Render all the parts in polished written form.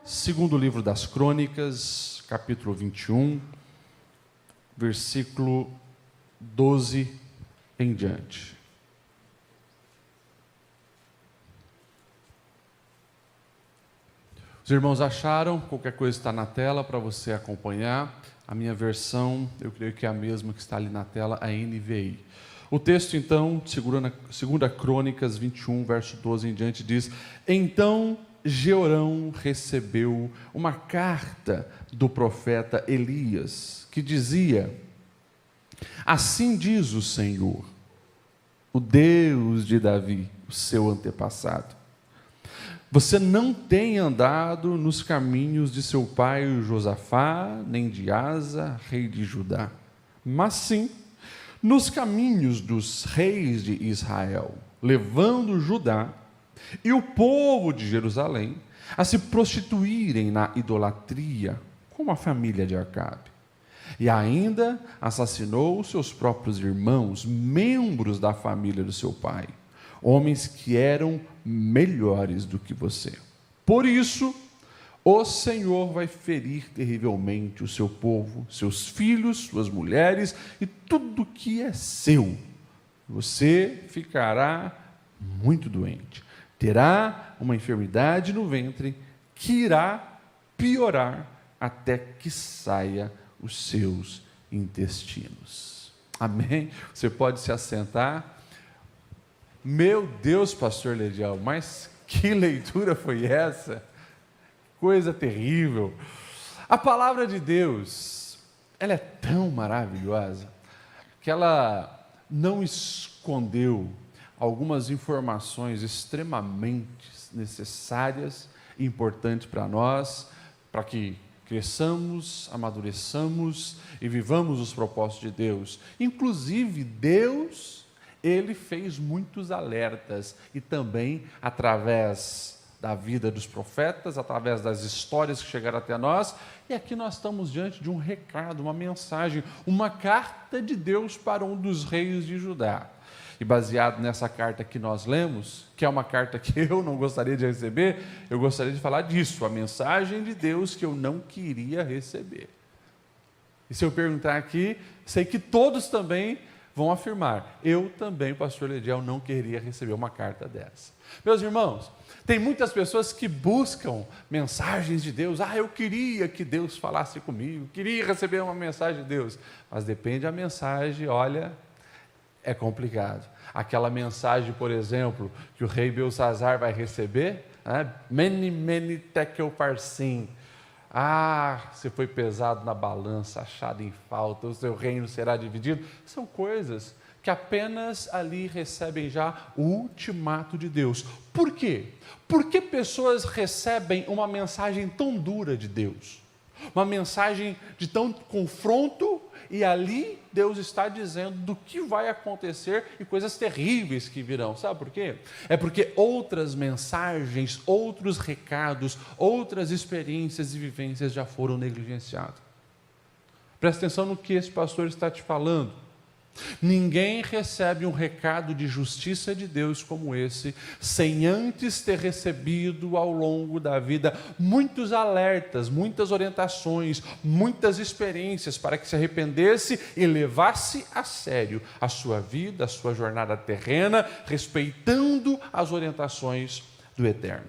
Segundo livro das Crônicas, capítulo 21, versículo 12 em diante. Os irmãos acharam? Qualquer coisa está na tela para você acompanhar. A minha versão, eu creio que é a mesma que está ali na tela, a NVI. O texto, então, segunda Crônicas 21, verso 12 em diante, diz: Então Jeorão recebeu uma carta do profeta Elias, que dizia: Assim diz o Senhor, o Deus de Davi, o seu antepassado. Você não tem andado nos caminhos de seu pai Josafá, nem de Asa, rei de Judá, mas sim nos caminhos dos reis de Israel, levando Judá e o povo de Jerusalém a se prostituírem na idolatria, como a família de Acabe. E ainda assassinou seus próprios irmãos, membros da família do seu pai, homens que eram melhores do que você. Por isso, o Senhor vai ferir terrivelmente o seu povo, seus filhos, suas mulheres e tudo que é seu. Você ficará muito doente. Terá uma enfermidade no ventre que irá piorar até que saia os seus intestinos. Amém? Você pode se assentar. Meu Deus, pastor Ledial, mas que leitura foi essa? Coisa terrível. A palavra de Deus, ela é tão maravilhosa que ela não escondeu algumas informações extremamente necessárias e importantes para nós, para que cresçamos, amadureçamos e vivamos os propósitos de Deus. Inclusive, Deus, Ele fez muitos alertas, e também através da vida dos profetas, através das histórias que chegaram até nós, e aqui nós estamos diante de um recado, uma mensagem, uma carta de Deus para um dos reis de Judá. E baseado nessa carta que nós lemos, que é uma carta que eu não gostaria de receber, eu gostaria de falar disso, a mensagem de Deus que eu não queria receber. E se eu perguntar aqui, sei que todos também vão afirmar: eu também, pastor Lediel, não queria receber uma carta dessa. Meus irmãos, tem muitas pessoas que buscam mensagens de Deus. Eu queria que Deus falasse comigo, queria receber uma mensagem de Deus. Mas depende da mensagem, olha, é complicado. Aquela mensagem, por exemplo, que o rei Belsazar vai receber, Mene, mene, tekel, parsim. Você foi pesado na balança, achado em falta, o seu reino será dividido. São coisas que apenas ali recebem já o ultimato de Deus. Por quê? Por que pessoas recebem uma mensagem tão dura de Deus? Uma mensagem de tão confronto, e ali Deus está dizendo do que vai acontecer e coisas terríveis que virão. Sabe por quê? É porque outras mensagens, outros recados, outras experiências e vivências já foram negligenciadas. Presta atenção no que esse pastor está te falando. Ninguém recebe um recado de justiça de Deus como esse, sem antes ter recebido ao longo da vida muitos alertas, muitas orientações, muitas experiências para que se arrependesse e levasse a sério a sua vida, a sua jornada terrena, respeitando as orientações do Eterno.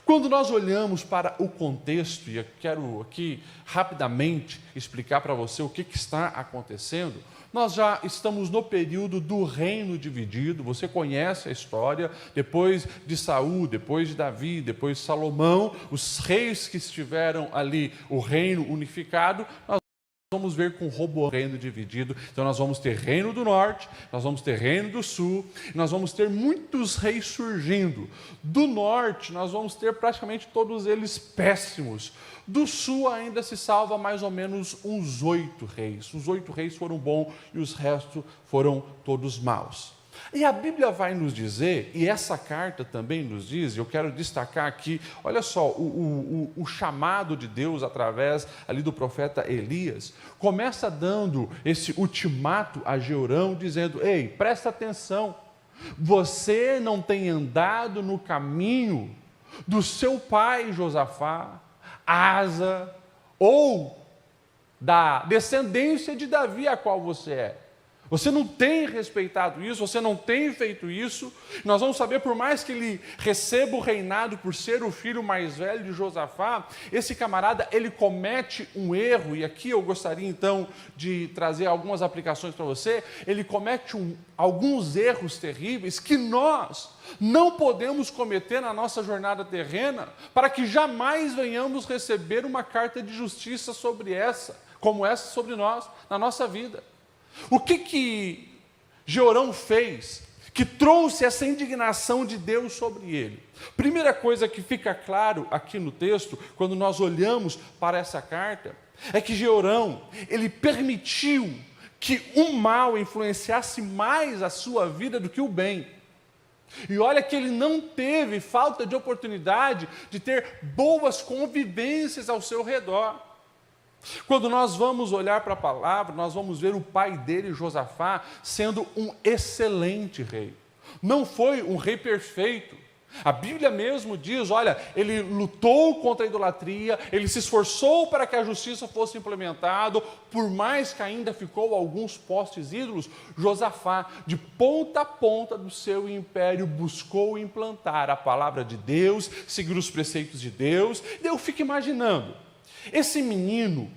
Quando nós olhamos para o contexto, e eu quero aqui rapidamente explicar para você o que está acontecendo, nós já estamos no período do reino dividido. Você conhece a história, depois de Saul, depois de Davi, depois de Salomão, os reis que estiveram ali, o reino unificado, nós vamos ver com Roboão o reino dividido. Então nós vamos ter reino do norte, nós vamos ter reino do sul, nós vamos ter muitos reis surgindo. Do norte nós vamos ter praticamente todos eles péssimos. Do sul ainda se salva mais ou menos uns 8 reis. Os 8 reis foram bons e os restos foram todos maus. E a Bíblia vai nos dizer, e essa carta também nos diz, eu quero destacar aqui, olha só, o chamado de Deus através ali do profeta Elias, começa dando esse ultimato a Jeorão, dizendo: ei, presta atenção, você não tem andado no caminho do seu pai Josafá, Asa ou da descendência de Davi, a qual você é. Você não tem respeitado isso, você não tem feito isso. Nós vamos saber, por mais que ele receba o reinado por ser o filho mais velho de Josafá, esse camarada, ele comete um erro, e aqui eu gostaria então de trazer algumas aplicações para você. Ele comete alguns erros terríveis que nós não podemos cometer na nossa jornada terrena, para que jamais venhamos receber uma carta de justiça como essa sobre nós, na nossa vida. O que Jeorão fez que trouxe essa indignação de Deus sobre ele? Primeira coisa que fica claro aqui no texto, quando nós olhamos para essa carta, é que Jeorão, ele permitiu que o mal influenciasse mais a sua vida do que o bem. E olha que ele não teve falta de oportunidade de ter boas convivências ao seu redor. Quando nós vamos olhar para a palavra, nós vamos ver o pai dele, Josafá, sendo um excelente rei. Não foi um rei perfeito. A Bíblia mesmo diz, olha, ele lutou contra a idolatria, ele se esforçou para que a justiça fosse implementada, por mais que ainda ficou alguns postes ídolos, Josafá, de ponta a ponta do seu império, buscou implantar a palavra de Deus, seguir os preceitos de Deus. E eu fico imaginando, esse menino,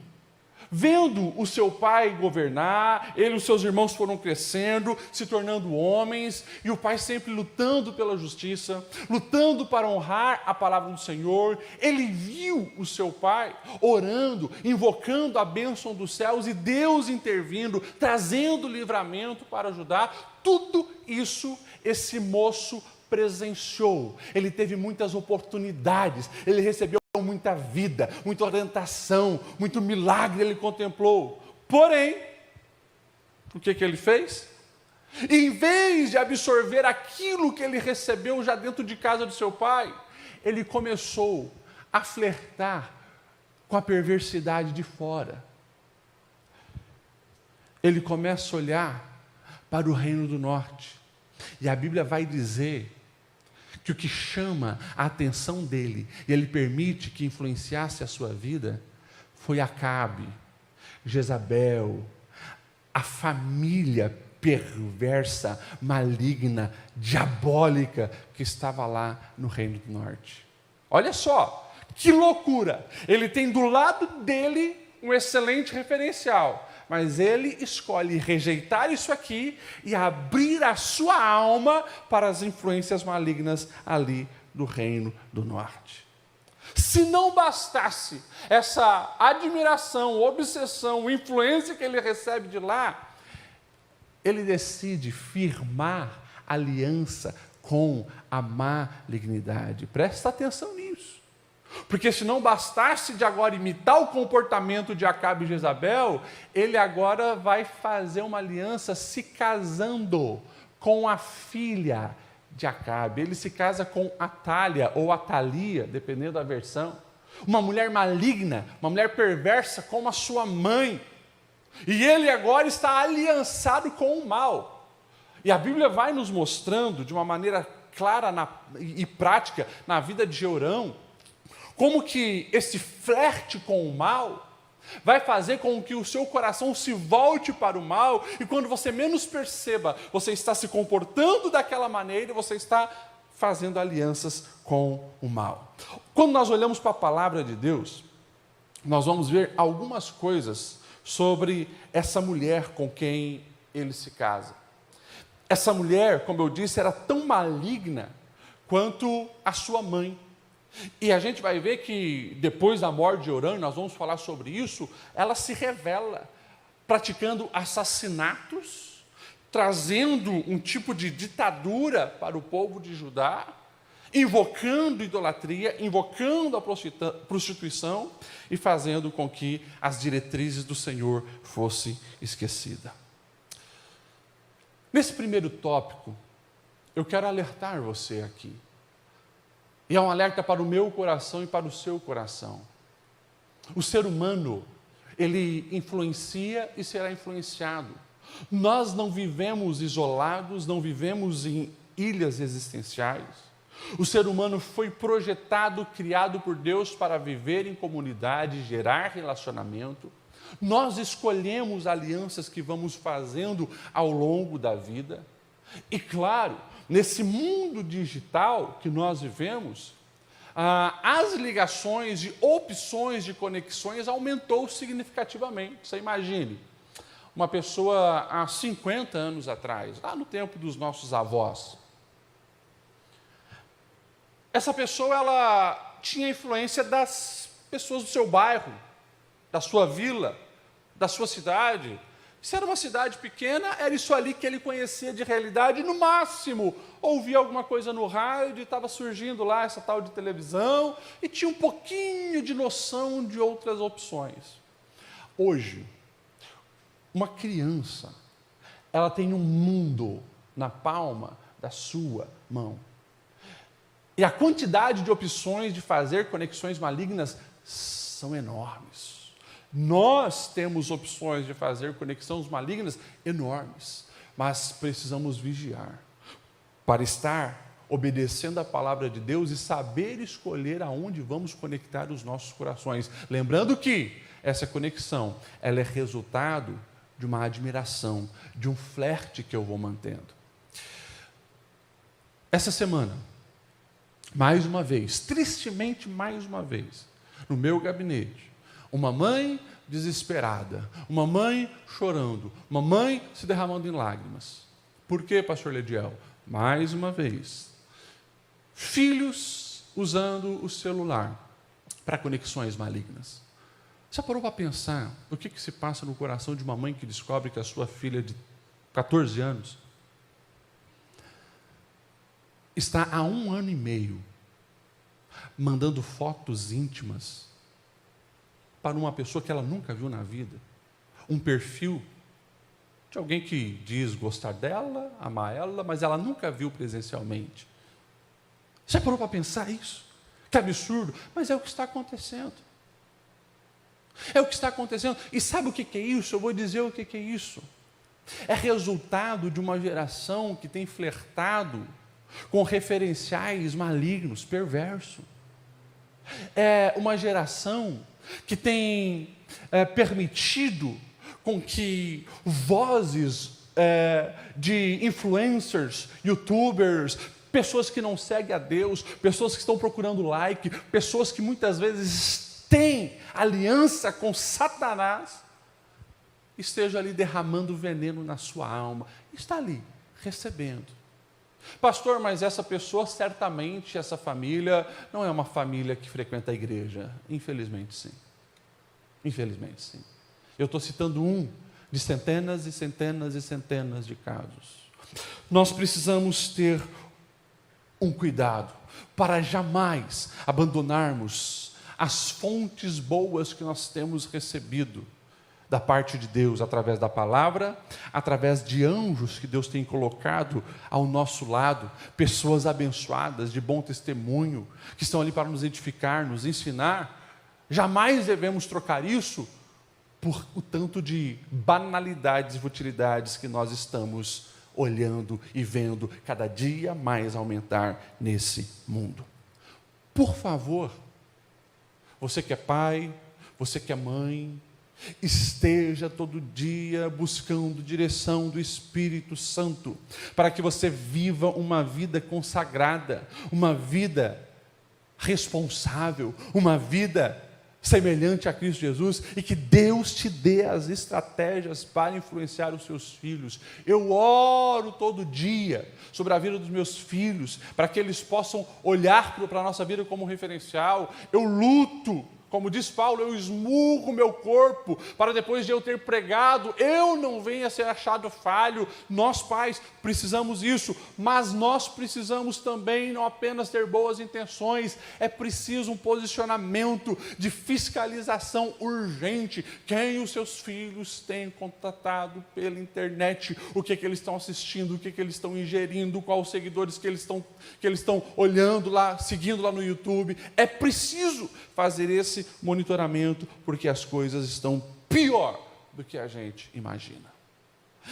vendo o seu pai governar, ele e os seus irmãos foram crescendo, se tornando homens, e o pai sempre lutando pela justiça, lutando para honrar a palavra do Senhor. Ele viu o seu pai orando, invocando a bênção dos céus e Deus intervindo, trazendo livramento para ajudar. Tudo isso esse moço presenciou. Ele teve muitas oportunidades, ele recebeu muita vida, muita orientação, muito milagre ele contemplou. Porém, o que ele fez? Em vez de absorver aquilo que ele recebeu já dentro de casa do seu pai, ele começou a flertar com a perversidade de fora. Ele começa a olhar para o reino do norte. E a Bíblia vai dizer que o que chama a atenção dele, e ele permite que influenciasse a sua vida, foi Acabe, Jezabel, a família perversa, maligna, diabólica, que estava lá no Reino do Norte. Olha só, que loucura! Ele tem do lado dele um excelente referencial, mas ele escolhe rejeitar isso aqui e abrir a sua alma para as influências malignas ali do Reino do Norte. Se não bastasse essa admiração, obsessão, influência que ele recebe de lá, ele decide firmar aliança com a malignidade. Presta atenção nisso. Porque se não bastasse de agora imitar o comportamento de Acabe e Jezabel, ele agora vai fazer uma aliança se casando com a filha de Acabe. Ele se casa com Atália ou Atalia, dependendo da versão. Uma mulher maligna, uma mulher perversa como a sua mãe. E ele agora está aliançado com o mal. E a Bíblia vai nos mostrando de uma maneira clara e prática na vida de Jeorão, como que esse flerte com o mal vai fazer com que o seu coração se volte para o mal, e quando você menos perceba, você está se comportando daquela maneira, você está fazendo alianças com o mal. Quando nós olhamos para a palavra de Deus, nós vamos ver algumas coisas sobre essa mulher com quem ele se casa. Essa mulher, como eu disse, era tão maligna quanto a sua mãe. E a gente vai ver que depois da morte de Jeorão, nós vamos falar sobre isso, ela se revela, praticando assassinatos, trazendo um tipo de ditadura para o povo de Judá, invocando idolatria, invocando a prostituição e fazendo com que as diretrizes do Senhor fossem esquecidas. Nesse primeiro tópico, eu quero alertar você aqui. E é um alerta para o meu coração e para o seu coração. O ser humano, ele influencia e será influenciado. Nós não vivemos isolados, não vivemos em ilhas existenciais. O ser humano foi projetado, criado por Deus para viver em comunidade, gerar relacionamento. Nós escolhemos alianças que vamos fazendo ao longo da vida. E claro, nesse mundo digital que nós vivemos, as ligações de opções de conexões aumentou significativamente. Você imagine, uma pessoa há 50 anos atrás, lá no tempo dos nossos avós, essa pessoa ela tinha influência das pessoas do seu bairro, da sua vila, da sua cidade. Se era uma cidade pequena, era isso ali que ele conhecia de realidade. No máximo, ouvia alguma coisa no rádio, estava surgindo lá essa tal de televisão, e tinha um pouquinho de noção de outras opções. Hoje, uma criança, ela tem um mundo na palma da sua mão. E a quantidade de opções de fazer conexões malignas são enormes. Nós temos opções de fazer conexões malignas enormes, mas precisamos vigiar para estar obedecendo a palavra de Deus e saber escolher aonde vamos conectar os nossos corações. Lembrando que essa conexão, ela é resultado de uma admiração, de um flerte que eu vou mantendo. Essa semana, mais uma vez, tristemente mais uma vez, no meu gabinete, uma mãe desesperada, uma mãe chorando, uma mãe se derramando em lágrimas. Por quê, pastor Lediel? Mais uma vez, filhos usando o celular para conexões malignas. Você parou para pensar o que se passa no coração de uma mãe que descobre que a sua filha de 14 anos está há 1 ano e meio mandando fotos íntimas para uma pessoa que ela nunca viu na vida, um perfil de alguém que diz gostar dela, amar ela, mas ela nunca viu presencialmente. Você parou para pensar isso? Que absurdo, mas é o que está acontecendo. É o que está acontecendo. E sabe o que é isso? Eu vou dizer o que é isso. É resultado de uma geração que tem flertado com referenciais malignos, perversos. É uma geração que tem permitido com que vozes de influencers, youtubers, pessoas que não seguem a Deus, pessoas que estão procurando like, pessoas que muitas vezes têm aliança com Satanás, esteja ali derramando veneno na sua alma, está ali recebendo. Pastor, mas essa pessoa, certamente, essa família, não é uma família que frequenta a igreja. Infelizmente, sim. Infelizmente, sim. Eu estou citando um de centenas e centenas e centenas de casos. Nós precisamos ter um cuidado para jamais abandonarmos as fontes boas que nós temos recebido da parte de Deus, através da palavra, através de anjos que Deus tem colocado ao nosso lado, pessoas abençoadas, de bom testemunho, que estão ali para nos edificar, nos ensinar. Jamais devemos trocar isso por o tanto de banalidades e futilidades que nós estamos olhando e vendo cada dia mais aumentar nesse mundo. Por favor, você que é pai, você que é mãe, esteja todo dia buscando direção do Espírito Santo, para que você viva uma vida consagrada, uma vida responsável, uma vida semelhante a Cristo Jesus, e que Deus te dê as estratégias para influenciar os seus filhos. Eu oro todo dia sobre a vida dos meus filhos, para que eles possam olhar para a nossa vida como referencial. Eu luto, como diz Paulo, eu esmurro meu corpo, para depois de eu ter pregado, eu não venha ser achado falho. Nós pais precisamos isso, mas nós precisamos também não apenas ter boas intenções, é preciso um posicionamento de fiscalização urgente. Quem os seus filhos têm contatado pela internet, o que eles estão assistindo, o que eles estão ingerindo, quais os seguidores que eles estão olhando lá, seguindo lá no YouTube. É preciso fazer esse monitoramento, porque as coisas estão pior do que a gente imagina.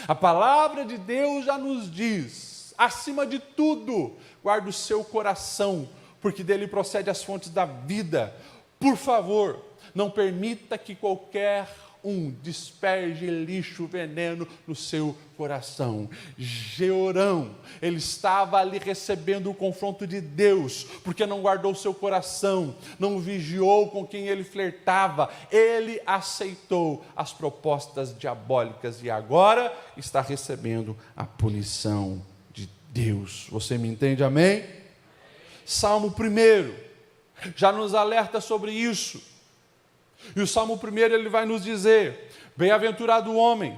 A palavra de Deus já nos diz, acima de tudo, guarde o seu coração, porque dele procede as fontes da vida. Por favor, não permita que qualquer desperge lixo, veneno no seu coração. Jeorão, ele estava ali recebendo o confronto de Deus, porque não guardou seu coração, não vigiou com quem ele flertava, ele aceitou as propostas diabólicas e agora está recebendo a punição de Deus. Você me entende, amém? Salmo 1 já nos alerta sobre isso. E o Salmo 1 ele vai nos dizer: bem-aventurado o homem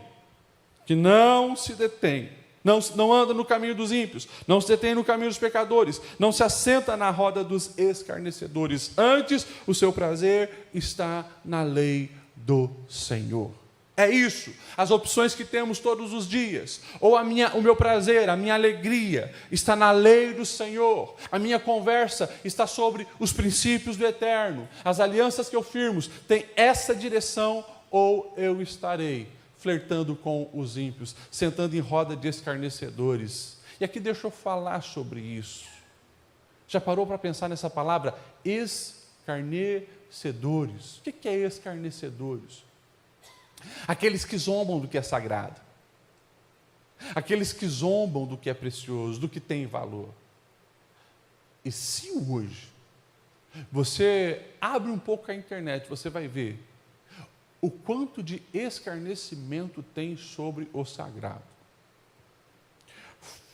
que não se detém, não anda no caminho dos ímpios, não se detém no caminho dos pecadores, não se assenta na roda dos escarnecedores. Antes, o seu prazer está na lei do Senhor. É isso, as opções que temos todos os dias. Ou o meu prazer, a minha alegria está na lei do Senhor. A minha conversa está sobre os princípios do eterno. As alianças que eu firmo têm essa direção, ou eu estarei flertando com os ímpios, sentando em roda de escarnecedores. E aqui deixa eu falar sobre isso. Já parou para pensar nessa palavra? Escarnecedores. O que é escarnecedores? Aqueles que zombam do que é sagrado, aqueles que zombam do que é precioso, do que tem valor. E se hoje você abre um pouco a internet, você vai ver o quanto de escarnecimento tem sobre o sagrado.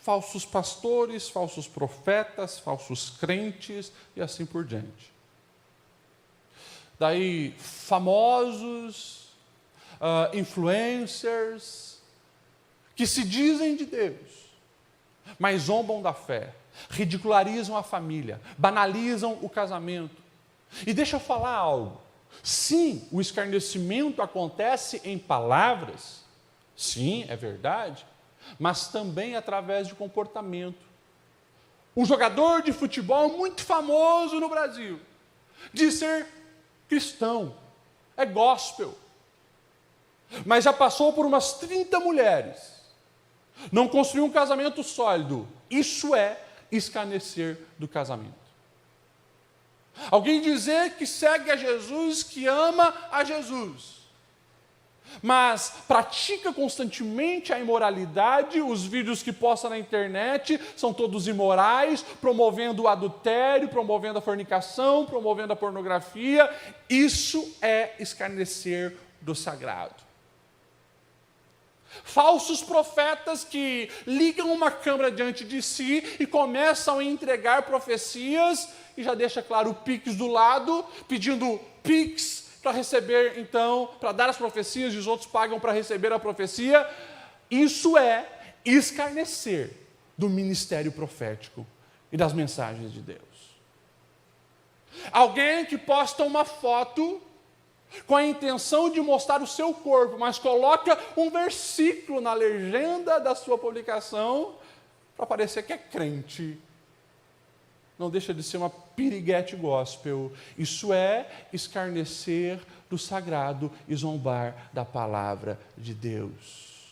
Falsos pastores, falsos profetas, falsos crentes e assim por diante. Daí famosos, influencers, que se dizem de Deus, mas zombam da fé, ridicularizam a família, banalizam o casamento. E deixa eu falar algo. Sim, o escarnecimento acontece em palavras, sim, é verdade, mas também através de comportamento. Um jogador de futebol muito famoso no Brasil diz ser cristão, é gospel, mas já passou por umas 30 mulheres, não construiu um casamento sólido. Isso é escarnecer do casamento. Alguém dizer que segue a Jesus, que ama a Jesus, mas pratica constantemente a imoralidade. Os vídeos que posta na internet são todos imorais, promovendo o adultério, promovendo a fornicação, promovendo a pornografia. Isso é escarnecer do sagrado. Falsos profetas que ligam uma câmera diante de si e começam a entregar profecias, e já deixa claro o Pix do lado, pedindo Pix para receber, então, para dar as profecias, e os outros pagam para receber a profecia. Isso é escarnecer do ministério profético e das mensagens de Deus. Alguém que posta uma foto com a intenção de mostrar o seu corpo, mas coloca um versículo na legenda da sua publicação para parecer que é crente. Não deixa de ser uma piriguete gospel. Isso é escarnecer do sagrado e zombar da palavra de Deus.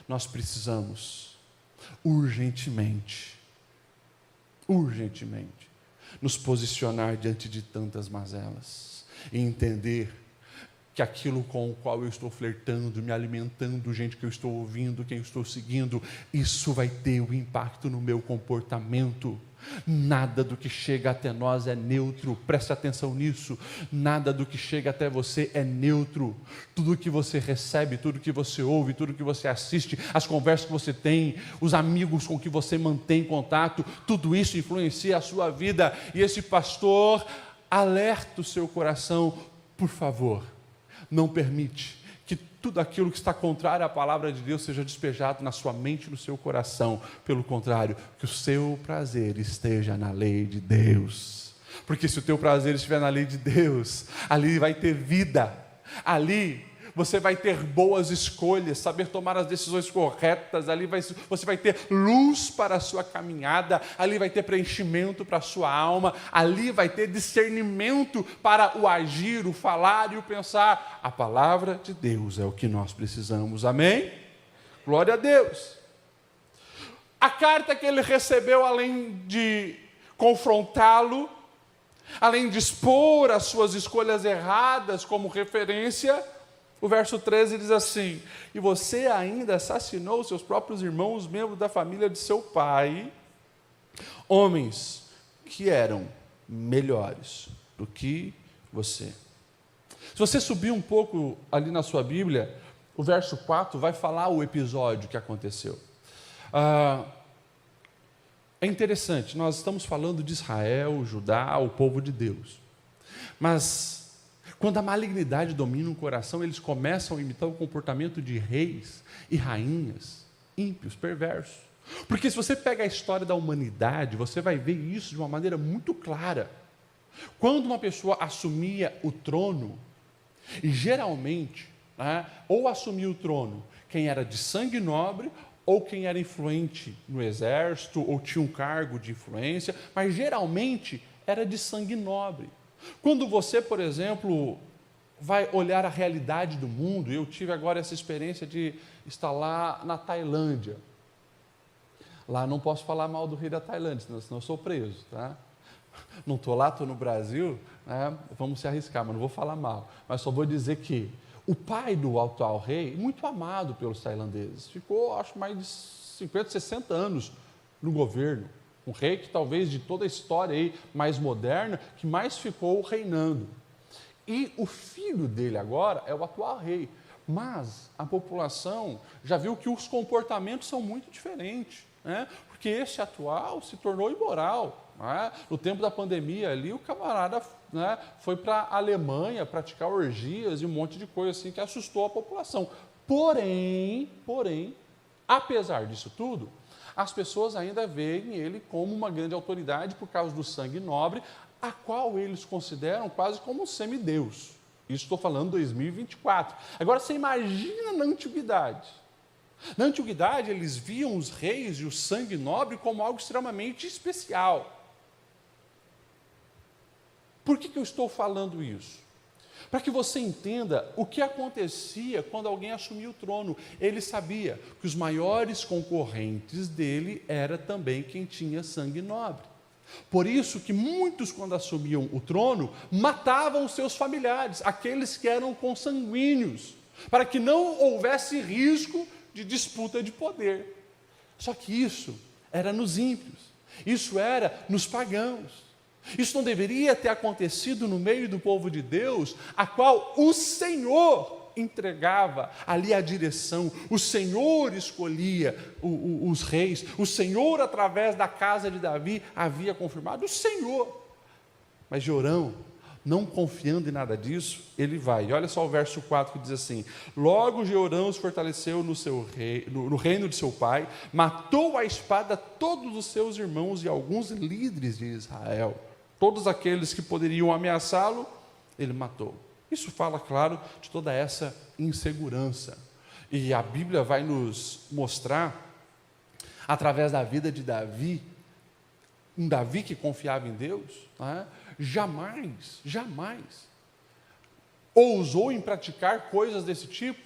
Nós precisamos urgentemente, nos posicionar diante de tantas mazelas e entender que aquilo com o qual eu estou flertando, me alimentando, gente que eu estou ouvindo, quem eu estou seguindo, isso vai ter um impacto no meu comportamento. Nada do que chega até nós é neutro, preste atenção nisso. Nada do que chega até você é neutro. Tudo que você recebe, tudo que você ouve, tudo que você assiste, as conversas que você tem, os amigos com que você mantém contato, tudo isso influencia a sua vida. E esse pastor alerta o seu coração: por favor, não permite que tudo aquilo que está contrário à palavra de Deus seja despejado na sua mente e no seu coração. Pelo contrário, que o seu prazer esteja na lei de Deus. Porque se o teu prazer estiver na lei de Deus, ali vai ter vida, ali você vai ter boas escolhas, saber tomar as decisões corretas, ali você vai ter luz para a sua caminhada, ali vai ter preenchimento para a sua alma, ali vai ter discernimento para o agir, o falar e o pensar. A palavra de Deus é o que nós precisamos, amém? Glória a Deus. A carta que ele recebeu, além de confrontá-lo, além de expor as suas escolhas erradas como referência, o verso 13 diz assim: e você ainda assassinou seus próprios irmãos, membros da família de seu pai, homens que eram melhores do que você. Se você subir um pouco ali na sua Bíblia, o verso 4 vai falar o episódio que aconteceu. É interessante, nós estamos falando de Israel, Judá, o povo de Deus. Mas, quando a malignidade domina o coração, eles começam a imitar o comportamento de reis e rainhas, ímpios, perversos. Porque se você pega a história da humanidade, você vai ver isso de uma maneira muito clara. Quando uma pessoa assumia o trono, e geralmente, ou assumia o trono quem era de sangue nobre, ou quem era influente no exército, ou tinha um cargo de influência, mas geralmente era de sangue nobre. Quando você, por exemplo, vai olhar a realidade do mundo, eu tive agora essa experiência de estar lá na Tailândia. Lá não posso falar mal do rei da Tailândia, senão eu sou preso, tá? Não estou lá, estou no Brasil, vamos se arriscar, mas não vou falar mal. Mas só vou dizer que o pai do atual rei, muito amado pelos tailandeses, ficou, acho, mais de 50, 60 anos no governo. Um rei que talvez de toda a história aí, mais moderna, que mais ficou reinando. E o filho dele agora é o atual rei. Mas a população já viu que os comportamentos são muito diferentes, porque esse atual se tornou imoral. No tempo da pandemia ali, o camarada foi para a Alemanha praticar orgias e um monte de coisa assim que assustou a população. Porém, apesar disso tudo, as pessoas ainda veem ele como uma grande autoridade por causa do sangue nobre, a qual eles consideram quase como um semideus. Isso estou falando 2024. Agora, você imagina na antiguidade. Na antiguidade, eles viam os reis e o sangue nobre como algo extremamente especial. Por que eu estou falando isso? Para que você entenda o que acontecia quando alguém assumia o trono. Ele sabia que os maiores concorrentes dele era também quem tinha sangue nobre. Por isso que muitos, quando assumiam o trono, matavam os seus familiares, aqueles que eram consanguíneos, para que não houvesse risco de disputa de poder. Só que isso era nos ímpios, isso era nos pagãos. Isso não deveria ter acontecido no meio do povo de Deus, a qual o Senhor entregava ali a direção, o Senhor escolhia os reis, o Senhor, através da casa de Davi, havia confirmado, o Senhor. Mas Jorão, não confiando em nada disso, ele vai. E olha só o verso 4 que diz assim: logo Jorão se fortaleceu no reino de seu pai, matou à espada todos os seus irmãos e alguns líderes de Israel. Todos aqueles que poderiam ameaçá-lo, ele matou. Isso fala, claro, de toda essa insegurança. E a Bíblia vai nos mostrar, através da vida de Davi, um Davi que confiava em Deus, jamais ousou em praticar coisas desse tipo,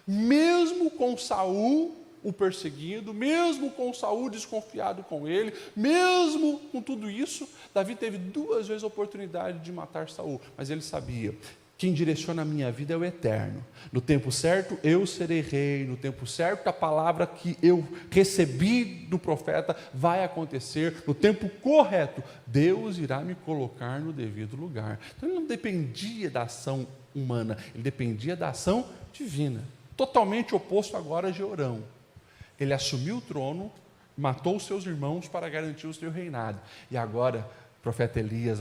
mesmo com Saul o perseguindo, mesmo com Saul desconfiado com ele, mesmo com tudo isso, Davi teve 2 vezes a oportunidade de matar Saul, mas ele sabia: quem direciona a minha vida é o Eterno. No tempo certo eu serei rei, no tempo certo a palavra que eu recebi do profeta vai acontecer, no tempo correto Deus irá me colocar no devido lugar. Então ele não dependia da ação humana, ele dependia da ação divina. Totalmente oposto agora de Jorão. Ele assumiu o trono, matou os seus irmãos para garantir o seu reinado. E agora, profeta Elias,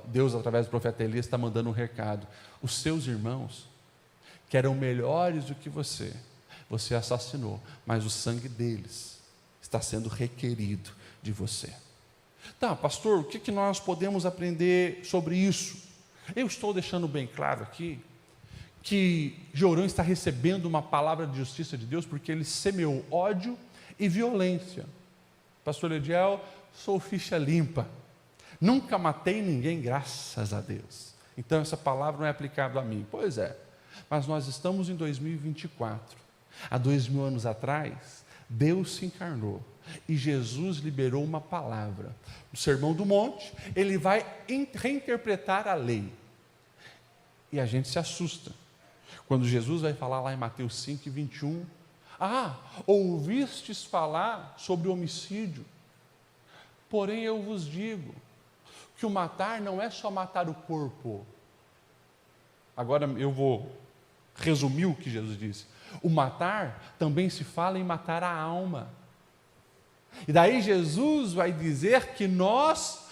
Deus, através do profeta Elias, está mandando um recado. Os seus irmãos, que eram melhores do que você assassinou, mas o sangue deles está sendo requerido de você. Tá, pastor, o que nós podemos aprender sobre isso? Eu estou deixando bem claro aqui que Jorão está recebendo uma palavra de justiça de Deus porque ele semeou ódio e violência. Pastor Ediel, sou ficha limpa, nunca matei ninguém, graças a Deus. Então essa palavra não é aplicável a mim. Pois é, mas nós estamos em 2024. Há 2000 anos atrás, Deus se encarnou E Jesus liberou uma palavra. No Sermão do Monte, ele vai reinterpretar a lei. E a gente se assusta. Quando Jesus vai falar lá em Mateus 5:21, ouvistes falar sobre homicídio, porém eu vos digo que o matar não é só matar o corpo. Agora eu vou resumir o que Jesus disse. O matar também se fala em matar a alma. E daí Jesus vai dizer que nós,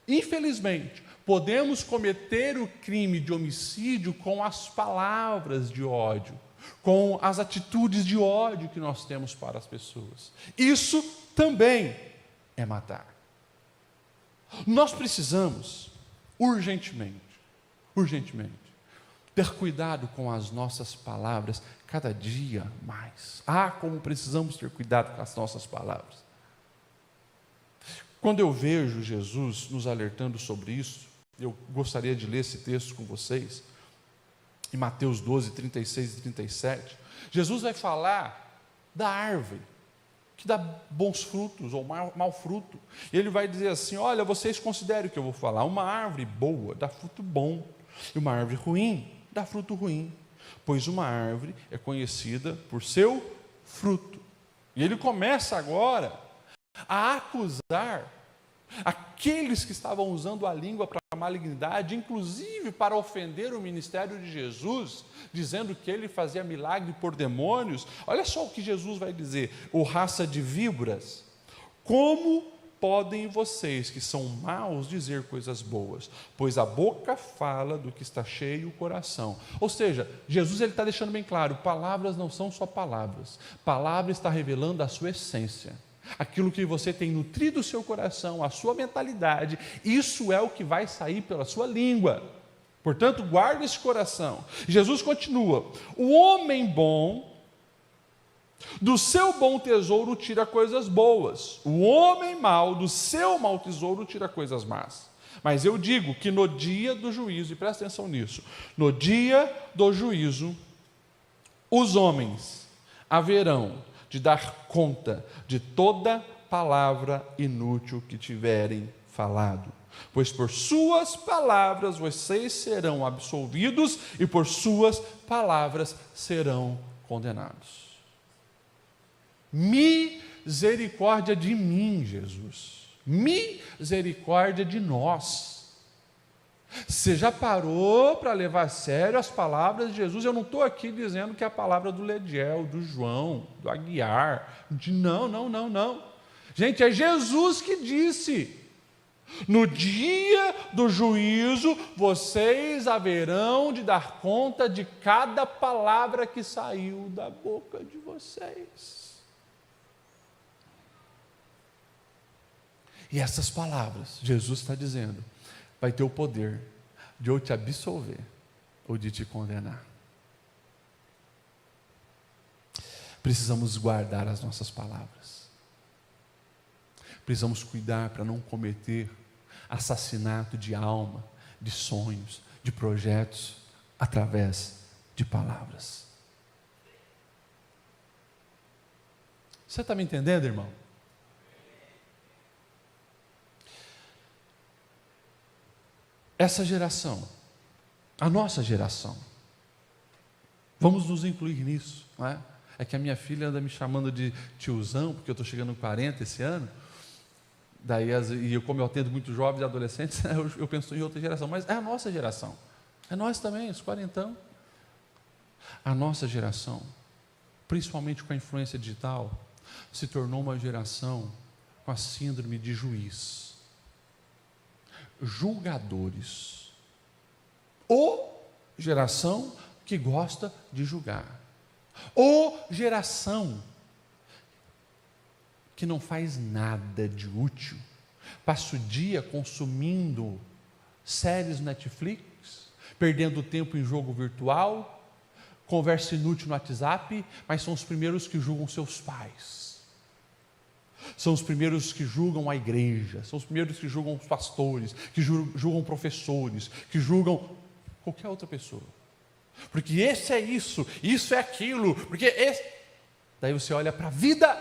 infelizmente, podemos cometer o crime de homicídio com as palavras de ódio, com as atitudes de ódio que nós temos para as pessoas. Isso também é matar. Nós precisamos, urgentemente, ter cuidado com as nossas palavras cada dia mais. Como precisamos ter cuidado com as nossas palavras. Quando eu vejo Jesus nos alertando sobre isso, eu gostaria de ler esse texto com vocês, em Mateus 12, 36 e 37. Jesus vai falar da árvore, que dá bons frutos ou mau fruto. E ele vai dizer assim: olha, vocês considerem o que eu vou falar. Uma árvore boa dá fruto bom, e uma árvore ruim dá fruto ruim, pois uma árvore é conhecida por seu fruto. E ele começa agora a acusar aqueles que estavam usando a língua para a malignidade, inclusive para ofender o ministério de Jesus, dizendo que ele fazia milagre por demônios. Olha só o que Jesus vai dizer: ô raça de víboras, como podem vocês que são maus dizer coisas boas? Pois a boca fala do que está cheio o coração. Ou seja, Jesus está deixando bem claro, palavras não são só palavras. Palavra está revelando a sua essência. Aquilo que você tem nutrido o seu coração, a sua mentalidade, isso é o que vai sair pela sua língua. Portanto, guarde esse coração. Jesus continua: o homem bom, do seu bom tesouro tira coisas boas. O homem mau, do seu mau tesouro tira coisas más. Mas eu digo que no dia do juízo, e presta atenção nisso, no dia do juízo, os homens haverão de dar conta de toda palavra inútil que tiverem falado. Pois por suas palavras vocês serão absolvidos e por suas palavras serão condenados. Misericórdia de mim, Jesus. Misericórdia de nós. Você já parou para levar a sério as palavras de Jesus? Eu não estou aqui dizendo que é a palavra do Lediel, do João, do Aguiar. Não. Gente, é Jesus que disse: no dia do juízo, vocês haverão de dar conta de cada palavra que saiu da boca de vocês. E essas palavras, Jesus está dizendo, vai ter o poder de ou te absolver ou de te condenar. Precisamos guardar as nossas palavras. Precisamos cuidar para não cometer assassinato de alma, de sonhos, de projetos, através de palavras. Você está me entendendo, irmão? Essa geração, a nossa geração, vamos nos incluir nisso, não é? É que a minha filha anda me chamando de tiozão, porque eu estou chegando em 40 esse ano, daí, e como eu atendo muitos jovens e adolescentes, eu penso em outra geração, mas é a nossa geração, é nós também, os quarentão. A nossa geração, principalmente com a influência digital, se tornou uma geração com a síndrome de juiz. Julgadores, ou geração que gosta de julgar, ou geração que não faz nada de útil, passa o dia consumindo séries Netflix, perdendo tempo em jogo virtual, conversa inútil no WhatsApp, mas são os primeiros que julgam seus pais. São os primeiros que julgam a igreja, são os primeiros que julgam os pastores, que julgam professores, que julgam qualquer outra pessoa. Porque esse é isso é aquilo, porque esse... Daí você olha para a vida,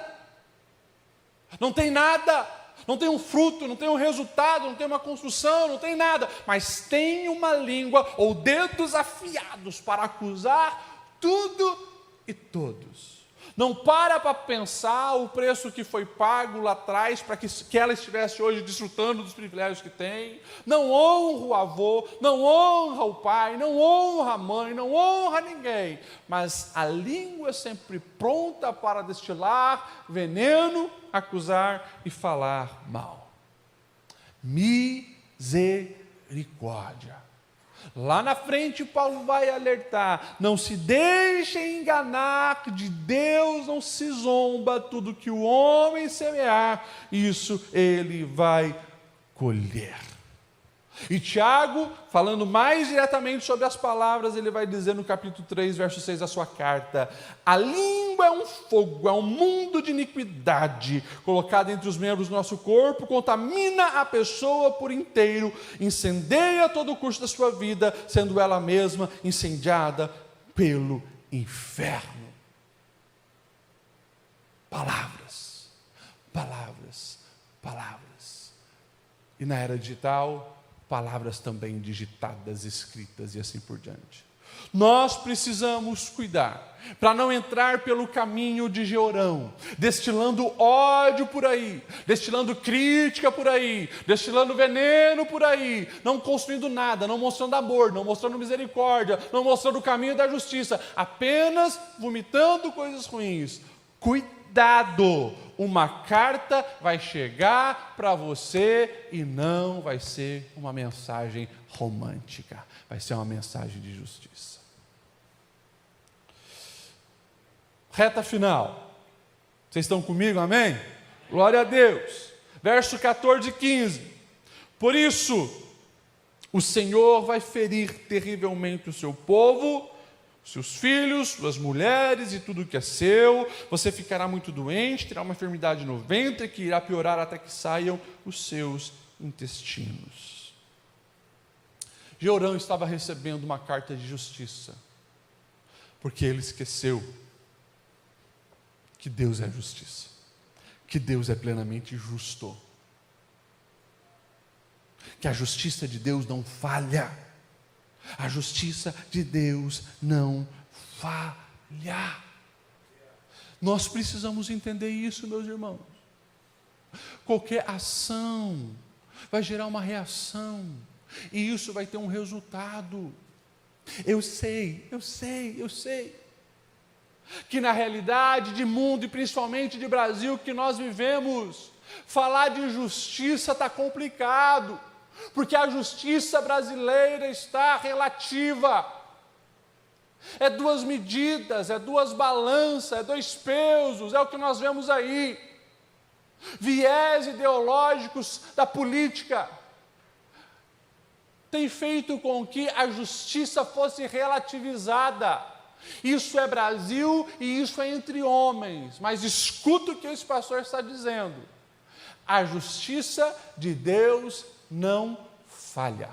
Não tem nada, não tem um fruto, não tem um resultado, não tem uma construção, não tem nada, mas tem uma língua ou dedos afiados para acusar tudo e todos. Não para pensar o preço que foi pago lá atrás para que ela estivesse hoje desfrutando dos privilégios que tem. Não honra o avô, não honra o pai, não honra a mãe, não honra ninguém. Mas a língua é sempre pronta para destilar veneno, acusar e falar mal. Misericórdia. Lá na frente Paulo vai alertar, não se deixem enganar, que de Deus não se zomba, tudo que o homem semear, isso ele vai colher. E Tiago, falando mais diretamente sobre as palavras, ele vai dizer no capítulo 3, verso 6 da sua carta: a língua é um fogo, é um mundo de iniquidade, colocado entre os membros do nosso corpo, contamina a pessoa por inteiro, incendeia todo o curso da sua vida, sendo ela mesma incendiada pelo inferno. Palavras, palavras, palavras. E na era digital, palavras também digitadas, escritas e assim por diante. Nós precisamos cuidar para não entrar pelo caminho de Jeorão, destilando ódio por aí, destilando crítica por aí, destilando veneno por aí, não construindo nada, não mostrando amor, não mostrando misericórdia, não mostrando o caminho da justiça, apenas vomitando coisas ruins. Cuidado! Uma carta vai chegar para você e não vai ser uma mensagem romântica, vai ser uma mensagem de justiça. Reta final. Vocês estão comigo, amém? Glória a Deus. Verso 14 e 15. Por isso, o Senhor vai ferir terrivelmente o seu povo, seus filhos, suas mulheres e tudo que é seu. Você ficará muito doente, terá uma enfermidade no ventre que irá piorar até que saiam os seus intestinos. Jeorão estava recebendo uma carta de justiça, porque ele esqueceu que Deus é justiça, que Deus é plenamente justo, que a justiça de Deus não falha. A justiça de Deus não falha. Nós precisamos entender isso, meus irmãos. Qualquer ação vai gerar uma reação, e isso vai ter um resultado. Eu sei, que na realidade de mundo e principalmente de Brasil que nós vivemos, falar de justiça está complicado. Porque a justiça brasileira está relativa. É duas medidas, é duas balanças, é dois pesos, é o que nós vemos aí. Viés ideológicos da política têm feito com que a justiça fosse relativizada. Isso é Brasil e isso é entre homens. Mas escuta o que esse pastor está dizendo. A justiça de Deus não falha.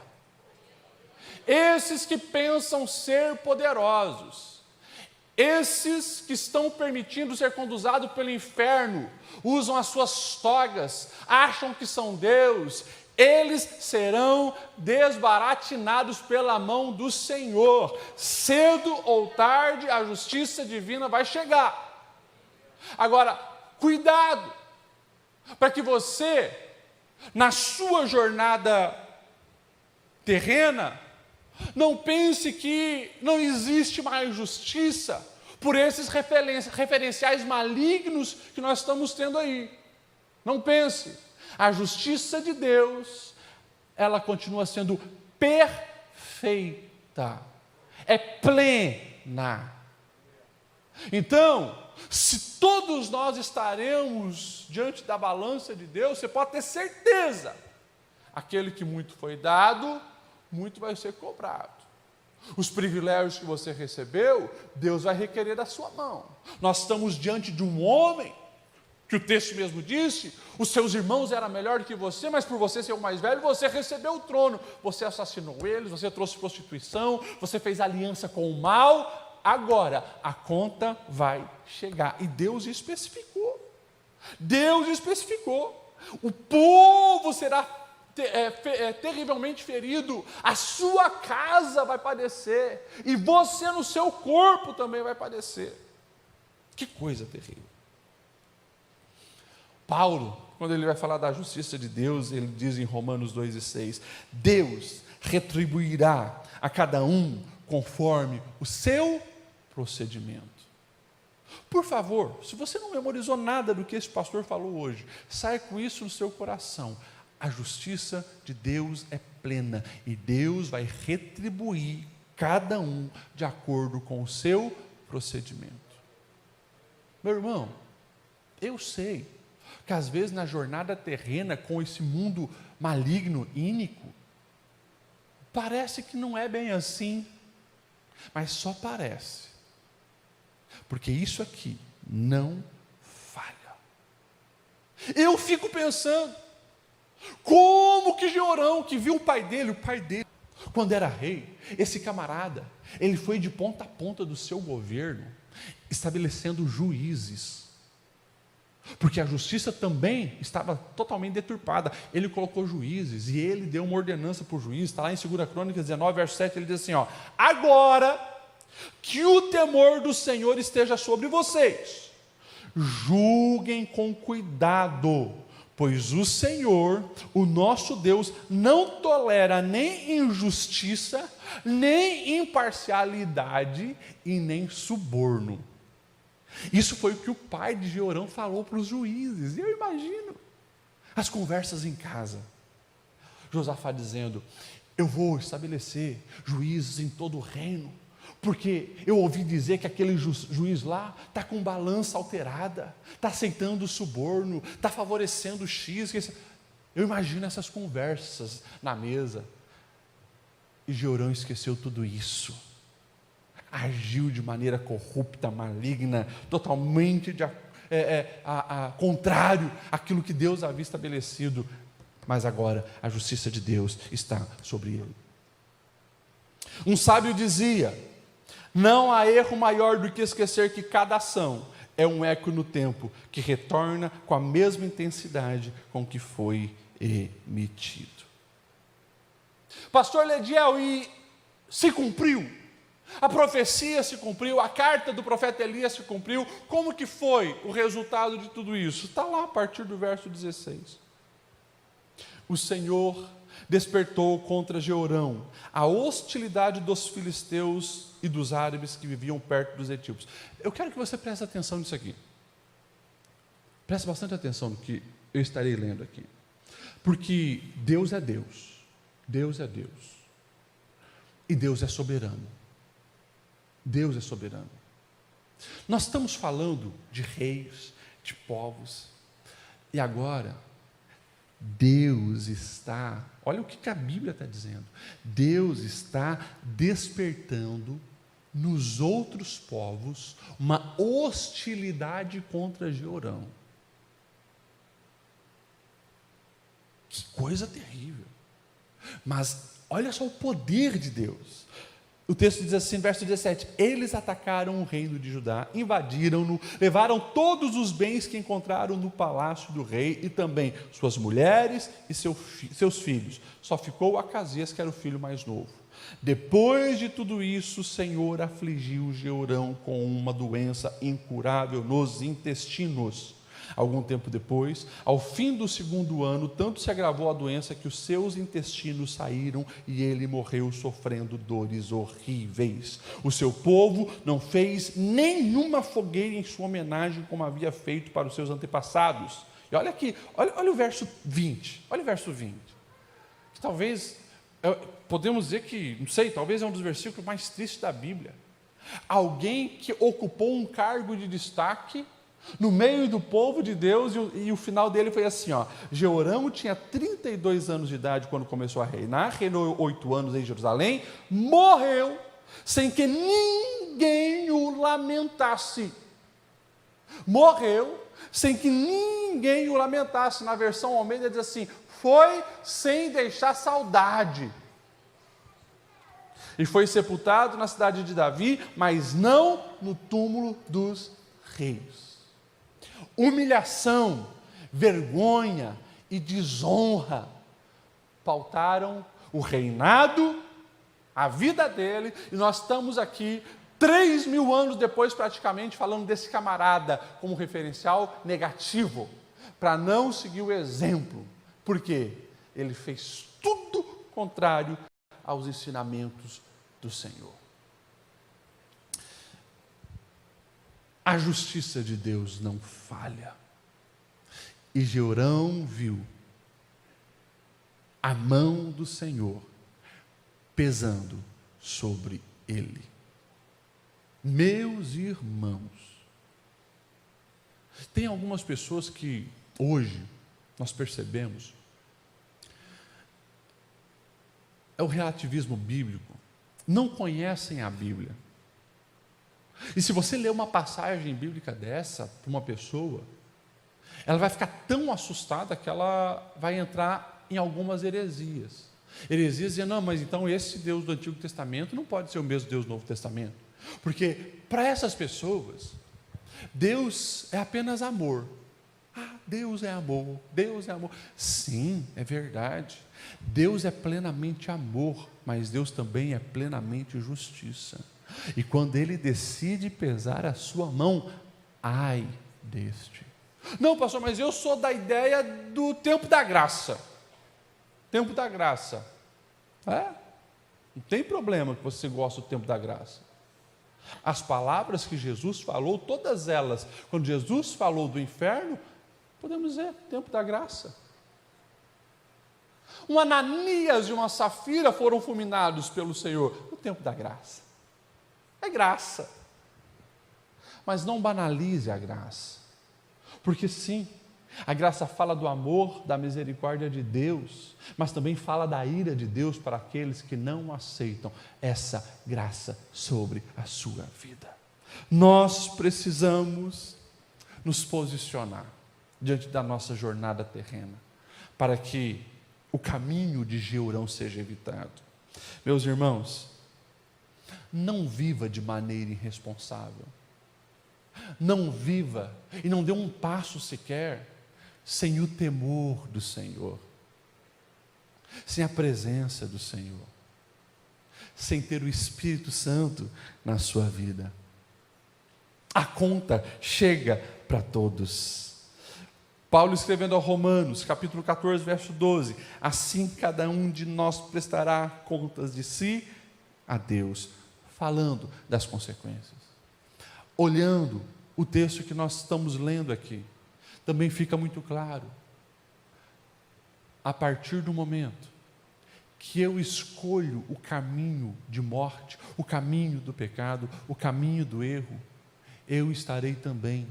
Esses que pensam ser poderosos, esses que estão permitindo ser conduzidos pelo inferno, usam as suas togas, acham que são Deus, eles serão desbaratinados pela mão do Senhor. Cedo ou tarde a justiça divina vai chegar. Agora, cuidado, para que você, na sua jornada terrena, não pense que não existe mais justiça por esses referenciais malignos que nós estamos tendo aí. Não pense. A justiça de Deus, ela continua sendo perfeita, é plena. Então, se todos nós estaremos diante da balança de Deus, você pode ter certeza, aquele que muito foi dado, muito vai ser cobrado. Os privilégios que você recebeu, Deus vai requerer da sua mão. Nós estamos diante de um homem, que o texto mesmo disse, os seus irmãos eram melhor que você, mas por você ser o mais velho, você recebeu o trono. Você assassinou eles, você trouxe prostituição, você fez aliança com o mal. Agora, a conta vai chegar. E Deus especificou. Deus especificou: o povo será terrivelmente ferido, a sua casa vai padecer, e você no seu corpo também vai padecer. Que coisa terrível. Paulo, quando ele vai falar da justiça de Deus, ele diz em Romanos 2,6: Deus retribuirá a cada um conforme o seu procedimento. Por favor, se você não memorizou nada do que esse pastor falou hoje, saia com isso no seu coração. A justiça de Deus é plena e Deus vai retribuir cada um de acordo com o seu procedimento. Meu irmão, eu sei que às vezes na jornada terrena com esse mundo maligno, ínico, parece que não é bem assim, mas só parece, porque isso aqui não falha. Eu fico pensando, como que Jeorão, que viu o pai dele, quando era rei, esse camarada, ele foi de ponta a ponta do seu governo, estabelecendo juízes, porque a justiça também estava totalmente deturpada. Ele colocou juízes e ele deu uma ordenança para o juiz. Está lá em 2 Crônicas 19, verso 7, ele diz assim: agora que o temor do Senhor esteja sobre vocês, julguem com cuidado, pois o Senhor, o nosso Deus, não tolera nem injustiça, nem imparcialidade e nem suborno. Isso foi o que o pai de Jeorão falou para os juízes. E eu imagino as conversas em casa. Josafá dizendo: eu vou estabelecer juízes em todo o reino, porque eu ouvi dizer que aquele juiz lá está com balança alterada, está aceitando suborno, está favorecendo o X. Eu imagino essas conversas na mesa. E Jeorão esqueceu tudo isso. Agiu de maneira corrupta, maligna, totalmente contrário àquilo que Deus havia estabelecido. Mas agora a justiça de Deus está sobre ele. Um sábio dizia: não há erro maior do que esquecer que cada ação é um eco no tempo, que retorna com a mesma intensidade com que foi emitido. Pastor Lediel, e se cumpriu? A profecia se cumpriu, a carta do profeta Elias se cumpriu. Como que foi o resultado de tudo isso? Está lá a partir do verso 16. O Senhor despertou contra Jeorão a hostilidade dos filisteus e dos árabes que viviam perto dos etíopes. Eu quero que você preste atenção nisso aqui. Preste bastante atenção no que eu estarei lendo aqui. Porque Deus é Deus. Deus é Deus. E Deus é soberano. Deus é soberano. Nós estamos falando de reis, de povos, e agora, Deus está, olha o que a Bíblia está dizendo, Deus está despertando nos outros povos uma hostilidade contra Jeorão. Que coisa terrível. Mas olha só o poder de Deus. O texto diz assim, verso 17: eles atacaram o reino de Judá, invadiram-no, levaram todos os bens que encontraram no palácio do rei e também suas mulheres e seus filhos. Só ficou Acasias, que era o filho mais novo. Depois de tudo isso, o Senhor afligiu Jeorão com uma doença incurável nos intestinos. Algum tempo depois, ao fim do 2º ano, tanto se agravou a doença que os seus intestinos saíram e ele morreu sofrendo dores horríveis. O seu povo não fez nenhuma fogueira em sua homenagem como havia feito para os seus antepassados. E olha aqui, olha o verso 20, olha o verso 20. Que talvez, podemos dizer que, não sei, talvez é um dos versículos mais tristes da Bíblia. Alguém que ocupou um cargo de destaque no meio do povo de Deus, e o final dele foi assim: Jeorão tinha 32 anos de idade quando começou a reinar, reinou 8 anos em Jerusalém, morreu sem que ninguém o lamentasse. Morreu sem que ninguém o lamentasse. Na versão Almeida diz assim: foi sem deixar saudade. E foi sepultado na cidade de Davi, mas não no túmulo dos reis. humilhação, vergonha e desonra pautaram o reinado, a vida dele, e nós estamos aqui 3.000 anos depois praticamente falando desse camarada como referencial negativo, para não seguir o exemplo, porque ele fez tudo contrário aos ensinamentos do Senhor. A justiça de Deus não falha. E Jeorão viu a mão do Senhor pesando sobre ele. Meus irmãos, tem algumas pessoas que hoje nós percebemos, é o relativismo bíblico, não conhecem a Bíblia. E se você ler uma passagem bíblica dessa para uma pessoa, ela vai ficar tão assustada que ela vai entrar em algumas heresias. Heresias dizendo, não, mas então esse Deus do Antigo Testamento não pode ser o mesmo Deus do Novo Testamento. Porque para essas pessoas, Deus é apenas amor. Deus é amor, Deus é amor. Sim, é verdade. Deus é plenamente amor, mas Deus também é plenamente justiça. E quando Ele decide pesar a sua mão, ai deste. Não, pastor, mas eu sou da ideia do tempo da graça. Tempo da graça. Não tem problema que você goste do tempo da graça. As palavras que Jesus falou, todas elas, quando Jesus falou do inferno, podemos dizer, tempo da graça. Um Ananias e uma Safira foram fulminados pelo Senhor no tempo da graça. É graça. Mas não banalize a graça. Porque sim, a graça fala do amor, da misericórdia de Deus, mas também fala da ira de Deus para aqueles que não aceitam essa graça sobre a sua vida. Nós precisamos nos posicionar diante da nossa jornada terrena, para que o caminho de Jeorão seja evitado. Meus irmãos, não viva de maneira irresponsável. Não viva e não dê um passo sequer sem o temor do Senhor, sem a presença do Senhor, sem ter o Espírito Santo na sua vida. A conta chega para todos. Paulo escrevendo aos Romanos, capítulo 14, verso 12, assim cada um de nós prestará contas de si a Deus, falando das consequências. Olhando o texto que nós estamos lendo aqui, também fica muito claro, a partir do momento que eu escolho o caminho de morte, o caminho do pecado, o caminho do erro, eu estarei também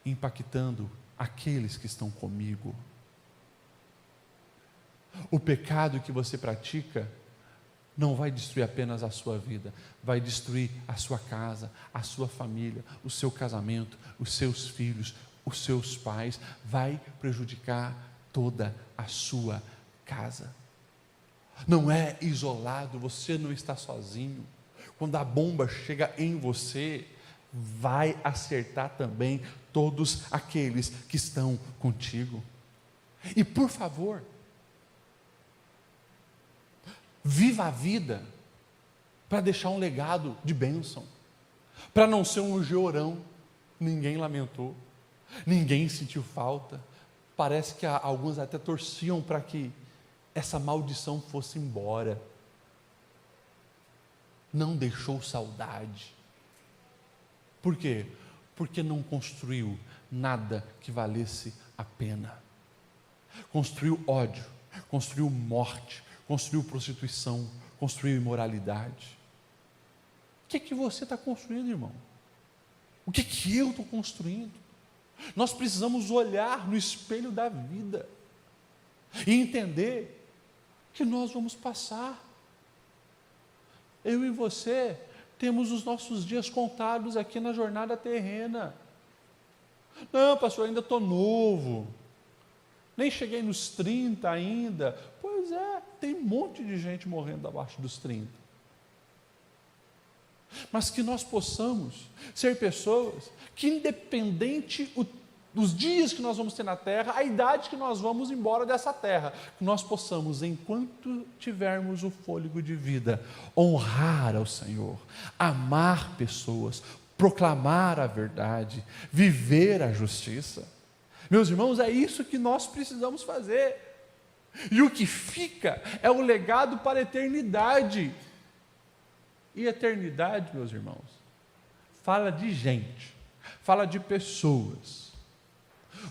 impactando aqueles que estão comigo. O pecado que você pratica não vai destruir apenas a sua vida, vai destruir a sua casa, a sua família, o seu casamento, os seus filhos, os seus pais, vai prejudicar toda a sua casa. Não é isolado, você não está sozinho. Quando a bomba chega em você, vai acertar também todos aqueles que estão contigo. E por favor, viva a vida para deixar um legado de bênção, para não ser um Jeorão. Ninguém lamentou, ninguém sentiu falta. Parece que alguns até torciam para que essa maldição fosse embora. Não deixou saudade. Por quê? Porque não construiu nada que valesse a pena. Construiu ódio, construiu morte, construiu prostituição, construiu imoralidade. O que você está construindo, irmão? O que eu estou construindo? Nós precisamos olhar no espelho da vida e entender que nós vamos passar. Eu e você temos os nossos dias contados aqui na jornada terrena. Não, pastor, ainda estou novo, nem cheguei nos 30 ainda. Pois é, tem um monte de gente morrendo abaixo dos 30. Mas que nós possamos ser pessoas que, independente o dos dias que nós vamos ter na terra, a idade que nós vamos embora dessa terra, que nós possamos, enquanto tivermos o fôlego de vida, honrar ao Senhor, amar pessoas, proclamar a verdade, viver a justiça. Meus irmãos, é isso que nós precisamos fazer. E o que fica é o legado para a eternidade. E eternidade, meus irmãos, fala de gente, fala de pessoas.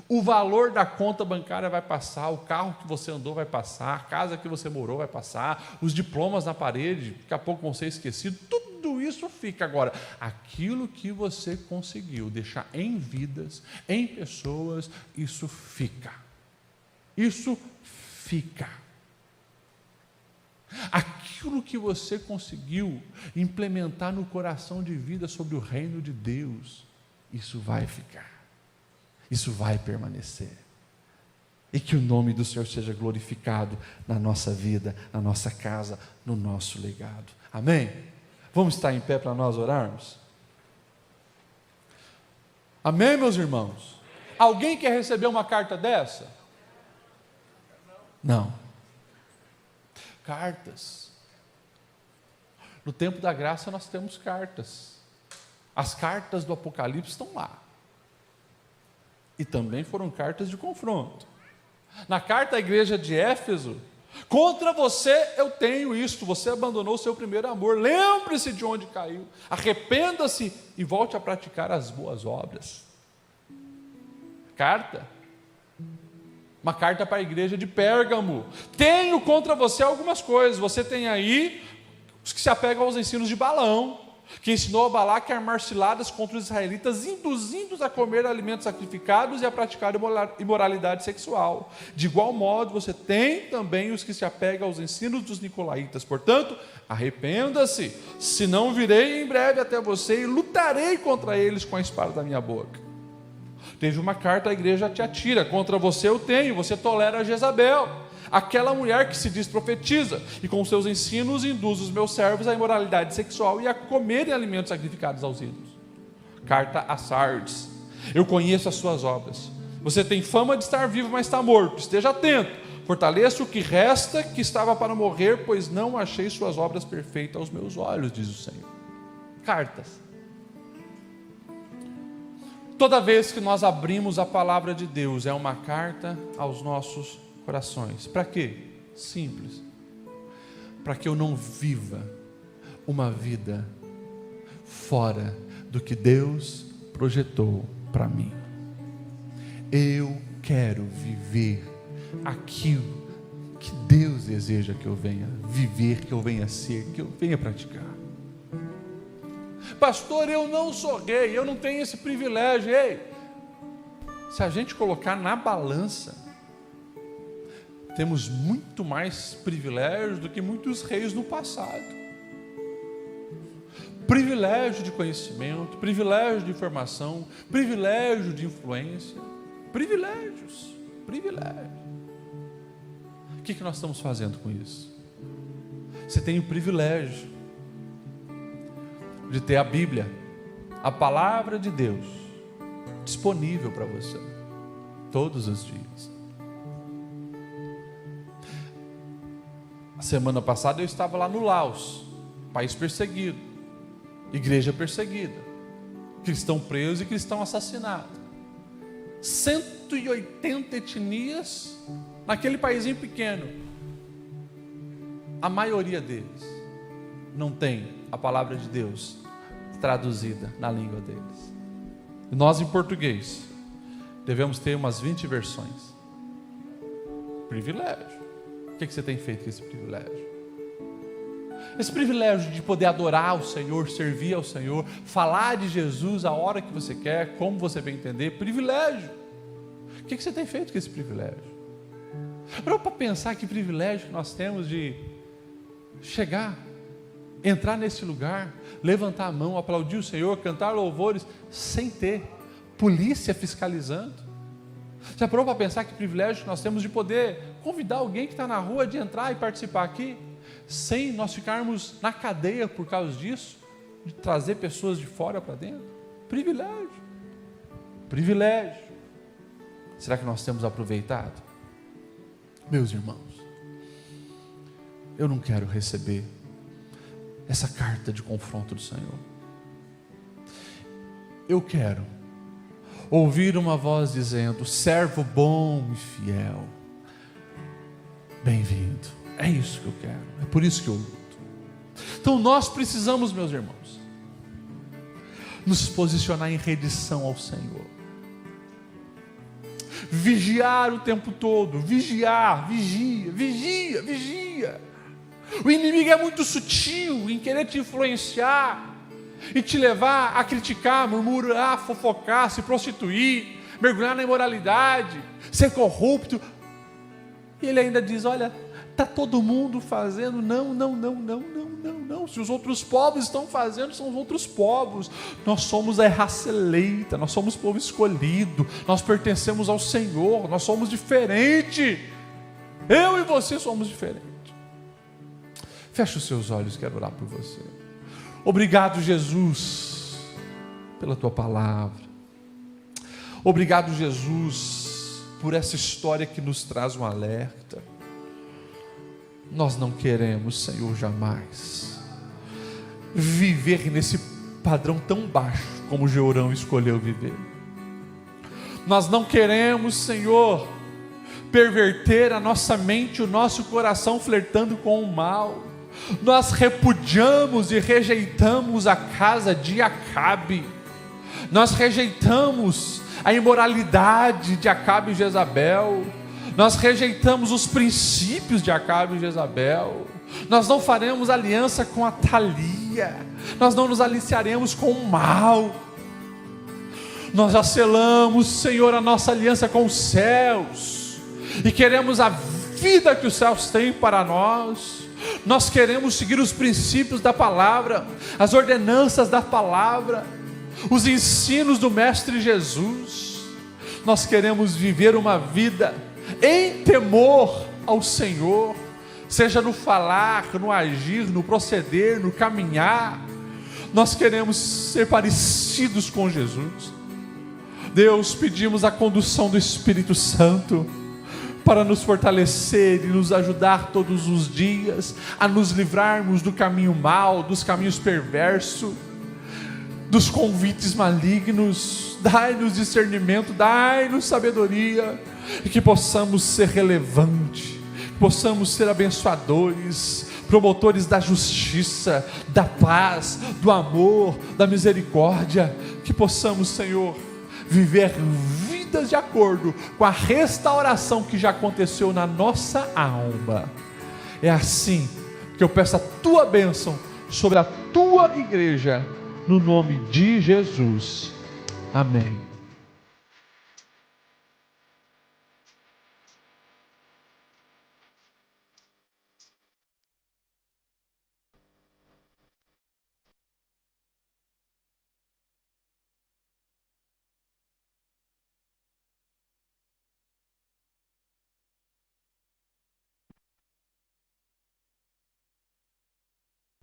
O valor da conta bancária vai passar, o carro que você andou vai passar, a casa que você morou vai passar, os diplomas na parede, daqui a pouco vão ser esquecidos, tudo isso fica. Agora, aquilo que você conseguiu deixar em vidas, em pessoas, isso fica. Isso fica. Aquilo que você conseguiu implementar no coração de vida sobre o reino de Deus, isso vai ficar. Isso vai permanecer. E que o nome do Senhor seja glorificado na nossa vida, na nossa casa, no nosso legado. Amém? Vamos estar em pé para nós orarmos? Amém, meus irmãos? Alguém quer receber uma carta dessa? Não. Cartas. No tempo da graça nós temos cartas. As cartas do Apocalipse estão lá. E também foram cartas de confronto. Na carta à igreja de Éfeso, contra você eu tenho isto, você abandonou o seu primeiro amor, lembre-se de onde caiu, arrependa-se e volte a praticar as boas obras. Carta. Uma carta para a igreja de Pérgamo. Tenho contra você algumas coisas. Você tem aí os que se apegam aos ensinos de Balaão, que ensinou a Balaque a armar ciladas contra os israelitas, induzindo-os a comer alimentos sacrificados e a praticar imoralidade sexual. De igual modo, você tem também os que se apegam aos ensinos dos nicolaítas. Portanto, arrependa-se, senão virei em breve até você e lutarei contra eles com a espada da minha boca. Teve uma carta à igreja de Tiatira, contra você eu tenho, você tolera Jezabel, aquela mulher que se diz profetiza, e com seus ensinos induz os meus servos à imoralidade sexual e a comerem alimentos sacrificados aos ídolos. Carta a Sardes, eu conheço as suas obras, você tem fama de estar vivo, mas está morto, esteja atento, fortaleça o que resta que estava para morrer, pois não achei suas obras perfeitas aos meus olhos, diz o Senhor. Cartas. Toda vez que nós abrimos a palavra de Deus, é uma carta aos nossos corações. Para quê? Simples. Para que eu não viva uma vida fora do que Deus projetou para mim. Eu quero viver aquilo que Deus deseja que eu venha viver, que eu venha ser, que eu venha praticar. Pastor, eu não sou rei, eu não tenho esse privilégio. Ei, se a gente colocar na balança, temos muito mais privilégios do que muitos reis no passado. Privilégio de conhecimento, privilégio de informação, privilégio de influência, privilégios. O que nós estamos fazendo com isso? Você tem o privilégio de ter a Bíblia, a palavra de Deus, disponível para você, todos os dias. A semana passada eu estava lá no Laos, país perseguido, igreja perseguida, cristão preso e cristão assassinado. 180 etnias naquele paísinho pequeno. A maioria deles não tem a palavra de Deus traduzida na língua deles. E nós, em português, devemos ter umas 20 versões. Privilégio. O que você tem feito com esse privilégio? Esse privilégio de poder adorar o Senhor, servir ao Senhor, falar de Jesus a hora que você quer, como você bem entender, privilégio. O que você tem feito com esse privilégio? Parou para pensar que privilégio que nós temos de chegar, entrar nesse lugar, levantar a mão, aplaudir o Senhor, cantar louvores, sem ter polícia fiscalizando. Já parou para pensar que privilégio que nós temos de poder convidar alguém que está na rua de entrar e participar aqui, sem nós ficarmos na cadeia por causa disso, de trazer pessoas de fora para dentro? Privilégio. Será que nós temos aproveitado? Meus irmãos, eu não quero receber essa carta de confronto do Senhor. Eu quero ouvir uma voz dizendo: servo bom e fiel, bem-vindo. É isso que eu quero, é por isso que eu luto. Então nós precisamos, meus irmãos, nos posicionar em rendição ao Senhor, vigiar o tempo todo, vigia. O inimigo é muito sutil em querer te influenciar e te levar a criticar, murmurar, fofocar, se prostituir, mergulhar na imoralidade, ser corrupto. E ele ainda diz: olha, está todo mundo fazendo. Não. Se os outros povos estão fazendo, são os outros povos. Nós somos a raça eleita, nós somos povo escolhido, nós pertencemos ao Senhor, nós somos diferentes. Eu e você somos diferentes. Feche os seus olhos, quero orar por você. Obrigado, Jesus, pela tua palavra. Obrigado, Jesus, por essa história que nos traz um alerta. Nós não queremos, Senhor, jamais viver nesse padrão tão baixo como Jeorão escolheu viver. Nós não queremos, Senhor, perverter a nossa mente, o nosso coração flertando com o mal. Nós repudiamos e rejeitamos a casa de Acabe. Nós rejeitamos a imoralidade de Acabe e Jezabel. Nós rejeitamos os princípios de Acabe e Jezabel. Nós não faremos aliança com a Thalia. Nós não nos aliciaremos com o mal. Nós já selamos, Senhor, a nossa aliança com os céus. E queremos a vida que os céus têm para nós. Nós queremos seguir os princípios da palavra, as ordenanças da palavra, os ensinos do Mestre Jesus. Nós queremos viver uma vida em temor ao Senhor, seja no falar, no agir, no proceder, no caminhar. Nós queremos ser parecidos com Jesus. Deus, pedimos a condução do Espírito Santo para nos fortalecer e nos ajudar todos os dias a nos livrarmos do caminho mau, dos caminhos perversos, dos convites malignos. Dai-nos discernimento, dai-nos sabedoria, e que possamos ser relevantes, que possamos ser abençoadores, promotores da justiça, da paz, do amor, da misericórdia. Que possamos, Senhor, viver vidas de acordo com a restauração que já aconteceu na nossa alma. É assim que eu peço a tua bênção sobre a tua igreja, no nome de Jesus. Amém.